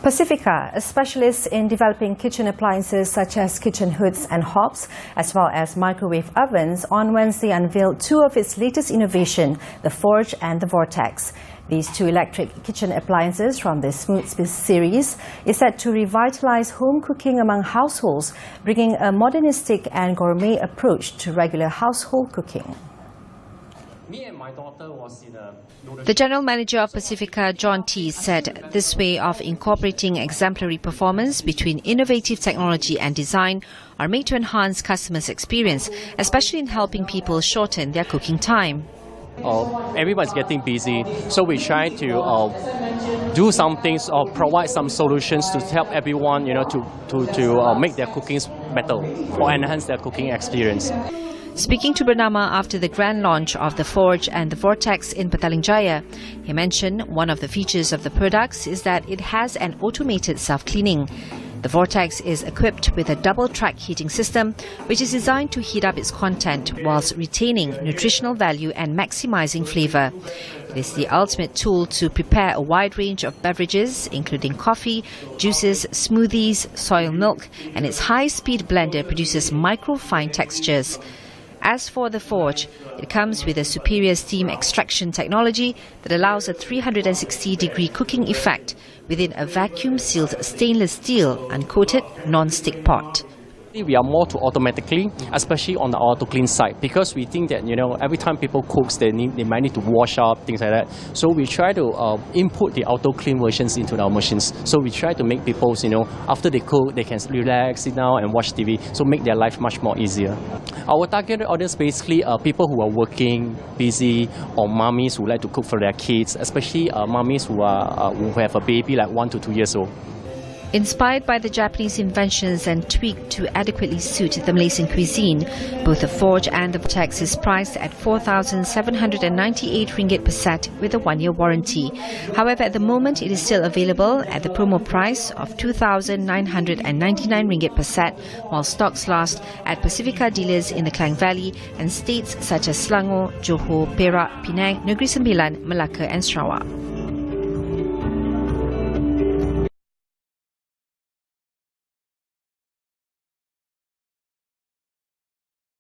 Pacifica, a specialist in developing kitchen appliances such as kitchen hoods and hobs, as well as microwave ovens, on Wednesday unveiled two of its latest innovation, the Forge and the Vortex. These two electric kitchen appliances from the Foodsmith series is set to revitalize home cooking among households, bringing a modernistic and gourmet approach to regular household cooking. The general manager of Pacifica, John T, said this way of incorporating exemplary performance between innovative technology and design are made to enhance customers' experience, especially in helping people shorten their cooking time. Everybody's getting busy, so we try to do some things or provide some solutions to help everyone, to make their cooking better or enhance their cooking experience. Speaking to BERNAMA after the grand launch of the Forge and the Vortex in Petaling Jaya, he mentioned one of the features of the products is that it has an automated self-cleaning. The Vortex is equipped with a double-track heating system, which is designed to heat up its content whilst retaining nutritional value and maximizing flavor. It is the ultimate tool to prepare a wide range of beverages, including coffee, juices, smoothies, soy milk, and its high-speed blender produces micro-fine textures. As for the Forge, it comes with a superior steam extraction technology that allows a 360-degree cooking effect within a vacuum-sealed stainless steel uncoated non-stick pot. We are more to automatically, especially on the auto clean side, because we think that every time people cook, they might need to wash up, things like that. So we try to input the auto clean versions into our machines. So we try to make people, after they cook, they can relax, sit down and watch TV. So make their life much more easier. Our target audience basically are people who are working, busy, or mummies who like to cook for their kids, especially mummies who have a baby like 1 to 2 years old. Inspired by the Japanese inventions and tweaked to adequately suit the Malaysian cuisine, both the Forge and the Vortex is priced at 4,798 ringgit per set with a 1-year warranty. However, at the moment it is still available at the promo price of 2,999 ringgit per set, while stocks last at Pacifica dealers in the Klang Valley and states such as Selangor, Johor, Perak, Penang, Negeri Sembilan, Melaka and Sarawak.